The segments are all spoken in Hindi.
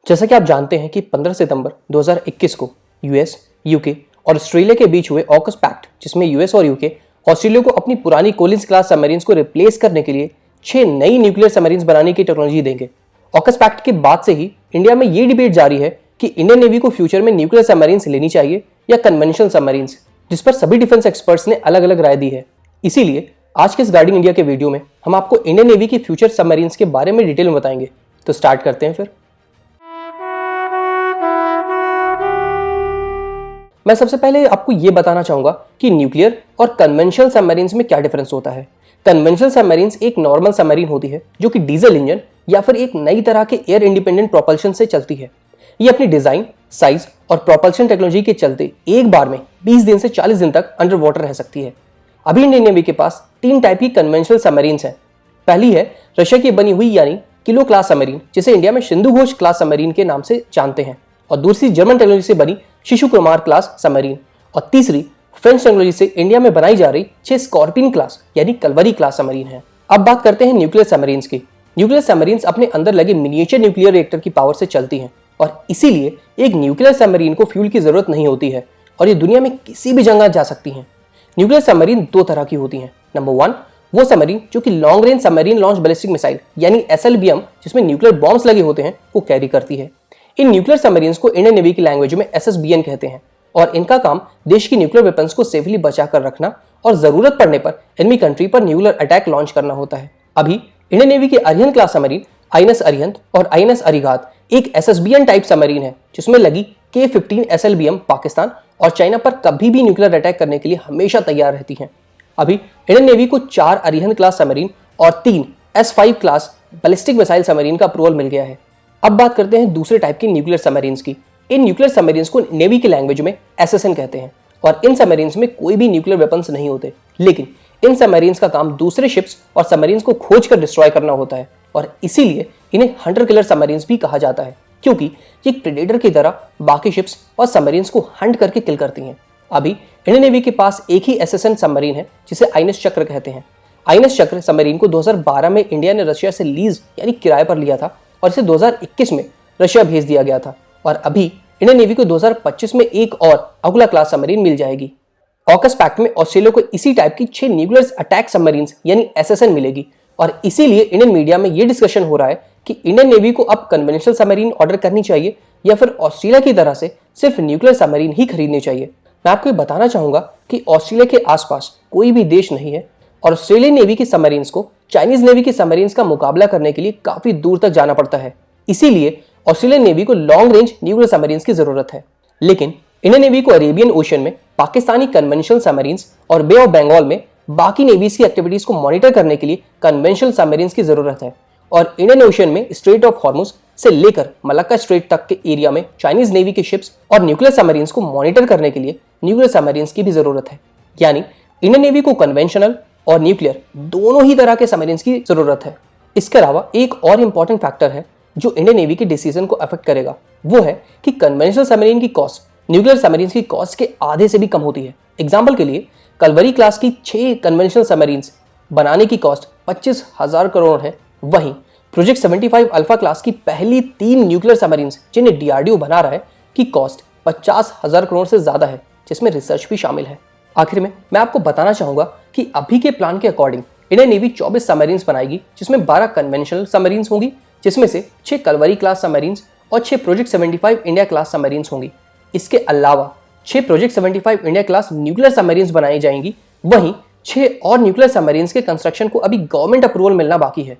जैसा कि आप जानते हैं कि 15 सितंबर 2021 को यूएस, यूके और ऑस्ट्रेलिया के बीच हुए ऑकस पैक्ट, जिसमें यूएस और यूके ऑस्ट्रेलिया को अपनी पुरानी कोलिंस क्लास सबमरीन्स को रिप्लेस करने के लिए 6 नई न्यूक्लियर सबमरीन्स बनाने की टेक्नोलॉजी देंगे। ऑकस पैक्ट के बाद से ही इंडिया में ये डिबेट जारी है कि इंडियन नेवी को फ्यूचर में न्यूक्लियर सबमरीन्स लेनी चाहिए या कन्वेंशनल सबमरीन्स, जिस पर सभी डिफेंस एक्सपर्ट्स ने अलग अलग राय दी है। इसीलिए आज के इस गाइडिंग इंडिया के वीडियो में हम आपको इंडियन नेवी की फ्यूचर सबमरीन्स के बारे में डिटेल में बताएंगे। तो स्टार्ट करते हैं फिर। मैं सबसे पहले आपको यह बताना चाहूंगा कि न्यूक्लियर और कन्वेंशनल सबमरीन्स में क्या डिफरेंस होता है। कन्वेंशनल सबमरीन्स एक नॉर्मल सबमरीन होती है जो कि डीजल इंजन या फिर एक नई तरह के एयर इंडिपेंडेंट प्रोपल्शन से चलती है। ये अपनी डिजाइन, साइज और प्रोपल्शन टेक्नोलॉजी के चलते एक बार में 20 दिन से 40 दिन तक अंडर वाटर रह सकती है। अभी इंडियन नेवी के पास 3 टाइप की कन्वेंशनल सबमरीन्स हैं। पहली है रशिया की बनी हुई यानी किलो क्लास सबमरीन, जिसे इंडिया में सिंधु घोष क्लास सबमरीन के नाम से जानते हैं, और दूसरी जर्मन टेक्नोलॉजी से बनी शिशु कुमार क्लास सबमरीन, और तीसरी फ्रेंच टेक्नोलॉजी से इंडिया में बनाई जा रही 6 स्कॉर्पियन क्लास यानी कलवरी क्लास सबमरीन है। अब बात करते हैं न्यूक्लियर सबमरीन्स की। न्यूक्लियर सबमरीन्स अपने अंदर लगे मिनिएचर न्यूक्लियर रिएक्टर की पावर से चलती हैं, और इसीलिए एक न्यूक्लियर सबमरीन को फ्यूल की जरूरत नहीं होती है और ये दुनिया में किसी भी जगह जा सकती हैं। न्यूक्लियर सबमरीन 2 तरह की होती हैं। नंबर 1 वो सबमरीन जो कि long range submarine launch ballistic missile यानी SLBM, जिसमें न्यूक्लियर बॉम्ब्स लगे होते हैं, को कैरी करती है। इन न्यूक्लियर सबमरीन्स को इंडियन नेवी की लैंग्वेज में SSBN कहते हैं, और इनका काम देश की न्यूक्लियर वेपन्स को सेफली बचा कर रखना और जरूरत पड़ने पर एनिमी कंट्री पर न्यूक्लियर अटैक लॉन्च करना होता है। अभी इंडियन नेवी की Arihant class submarine INS Arihant और INS अरिघात एक SSBN टाइप सबमरीन है, जिसमें लगी K-15 SLBM पाकिस्तान और चाइना पर कभी भी न्यूक्लियर अटैक करने के लिए हमेशा तैयार रहती हैं। अभी इंडियन नेवी को 4 अरिहंत क्लास सबमरीन और 3 S5 class ballistic missile submarine का अप्रूवल मिल गया है। अब बात करते हैं दूसरे टाइप की न्यूक्लियर सबमरीन्स की। इन न्यूक्लियर सबमरीन्स को नेवी की लैंग्वेज में SSN कहते हैं, और इन सबमरीन्स में कोई भी न्यूक्लियर वेपन्स नहीं होते, लेकिन इन सबमरीन्स का काम दूसरे शिप्स और सबमरीन्स को खोज कर डिस्ट्रॉय करना होता है, और इसीलिए इन्हें हंटर किलर सबमरीन्स भी कहा जाता है, क्योंकि ये प्रेडेटर की तरह बाकी शिप्स और सबमरीन्स को हंट करके किल करती हैं। अभी इंडियन नेवी के पास एक ही SSN सबमरीन है, जिसे INS चक्र कहते हैं। INS चक्र सबमरीन को 2012 में इंडिया ने रशिया से लीज यानी किराए पर लिया था, और इसे 2021 में रशिया भेज दिया गया था, और अभी इंडियन नेवी को 2025 में एक और अगला क्लास सबमरीन मिल जाएगी। ऑकस पैक्ट में ऑस्ट्रेलिया को इसी टाइप की 6 न्यूक्लियर अटैक सबमरीन्स यानी SSN मिलेगी, और इसीलिए इंडियन मीडिया में यह डिस्कशन हो रहा है कि इंडियन नेवी को अब कन्वेंशनल सबमरीन ऑर्डर करनी चाहिए या फिर ऑस्ट्रेलिया की तरह से सिर्फ न्यूक्लियर सबमरीन ही खरीदनी चाहिए। मैं आपको ये बताना चाहूंगा कि ऑस्ट्रेलिया के आसपास कोई भी देश नहीं है, और ऑस्ट्रेलियन नेवी की सबमरीन्स को चाइनीज नेवी की सबमरीन्स का मुकाबला करने के लिए काफी दूर तक जाना पड़ता है। इसीलिए ऑस्ट्रेलियन नेवी को लॉन्ग रेंज न्यूक्लियर सबमरीन्स की जरूरत है। लेकिन इंडियन नेवी को अरेबियन ओशन में पाकिस्तानी कन्वेंशनल सबमरीन्स और बे ऑफ बंगाल में बाकी नेवीज की एक्टिविटीज को मॉनिटर करने के लिए कन्वेंशनल सबमरीन्स की जरूरत है, और इंडियन ओशन में स्ट्रेट ऑफ हॉर्मुज से लेकर मलक्का स्ट्रेट तक के एरिया में चाइनीज नेवी के शिप्स और न्यूक्लियर सबमरीन्स को मॉनिटर करने के लिए न्यूक्लियर सबमरीन्स की भी जरूरत है। यानी इंडियन नेवी को कन्वेंशनल और न्यूक्लियर दोनों ही तरह के सबमरीन्स की जरूरत है। इसके अलावा एक और इंपॉर्टेंट फैक्टर है जो इंडियन नेवी के डिसीजन को अफेक्ट करेगा, वो है कि कन्वेंशनल सबमरीन की कॉस्ट न्यूक्लियर सबमरीन्स की कॉस्ट के आधे से भी कम होती है। एग्जाम्पल के लिए कलवरी क्लास की 6 कन्वेंशनल सबमरीन्स बनाने की कॉस्ट 25,000 करोड़ है। वहीं प्रोजेक्ट 75 अल्फा क्लास की पहली 3 न्यूक्लियर सबमरीन्स जिन्हें DRDO बना रहा है की कॉस्ट 50,000 करोड़ से ज्यादा है, जिसमें रिसर्च भी शामिल है। आखिर में मैं आपको बताना चाहूंगा कि अभी के प्लान के अकॉर्डिंग इंडियन नेवी 24 सबमरीन्स बनाएगी, जिसमें 12 कन्वेंशनल सबमरीन्स होंगी, जिसमें से 6 कलवरी क्लास सबमरीन्स और 6 प्रोजेक्ट 75 इंडिया क्लास सबमरीन्स होंगी। इसके अलावा 6 project 75 India class nuclear submarines बनाई जाएंगी। वहीं 6 और न्यूक्लियर सबमरीन्स के कंस्ट्रक्शन को अभी गवर्नमेंट अप्रूवल मिलना बाकी है।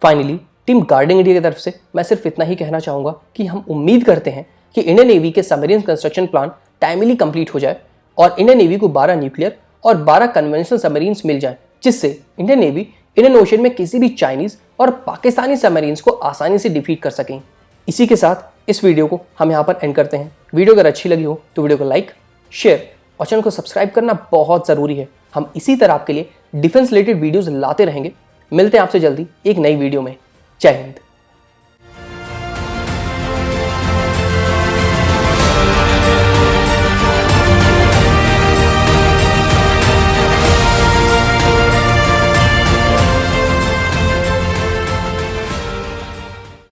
फाइनली टीम गार्डिंग इंडिया की तरफ से मैं सिर्फ इतना ही कहना चाहूंगा कि हम उम्मीद करते हैं कि इंडियन नेवी के submarine construction plan timely complete हो जाए और इंडियन नेवी को 12 न्यूक्लियर और 12 कन्वेंशनल सबमरीन्स मिल जाए, जिससे इंडियन नेवी इंडियन ओशन में किसी भी चाइनीज और पाकिस्तानी सबमरीन्स को आसानी से डिफीट कर सकें। इसी के साथ इस वीडियो को हम यहाँ पर एंड करते हैं। वीडियो अगर अच्छी लगी हो तो वीडियो को लाइक, शेयर और चैनल को सब्सक्राइब करना बहुत ज़रूरी है। हम इसी तरह आपके लिए डिफेंस रिलेटेड वीडियोस लाते रहेंगे। मिलते हैं आपसे जल्दी एक नई वीडियो में। जय हिंद।